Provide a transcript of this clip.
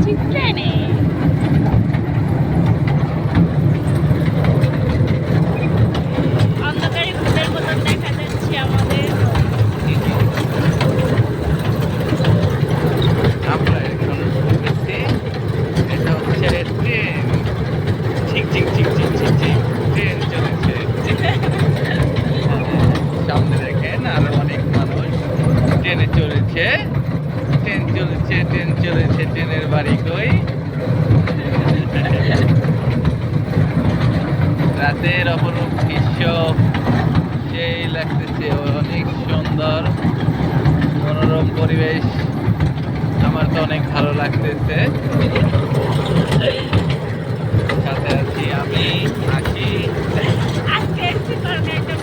যাচ্ছি ট্রেনে। অন্ধকারে ভূতের মতন দেখা যাচ্ছে আমাদের। আমরা এখন ঢুকতেছি। এটা হচ্ছে ট্রেন। ঝিক ঝিক ঝিক ঝিক ঝিক ঝিক ট্রেন চলেছে। সামনে দেখেন আরো অনেক মানুষ ট্রেনে চলেছে। ট্রেন চলেছে, ট্রেন চলেছে, ট্রেনের বাড়ি কই? রাতের অপরূপ দৃশ্য সেই লাগতেছে, অনেক সুন্দর মনোরম পরিবেশ। আমার তো অনেক ভালো লাগতেছে। সাথে আছি আমি, আছি আজকে এসেছি কারণ একটা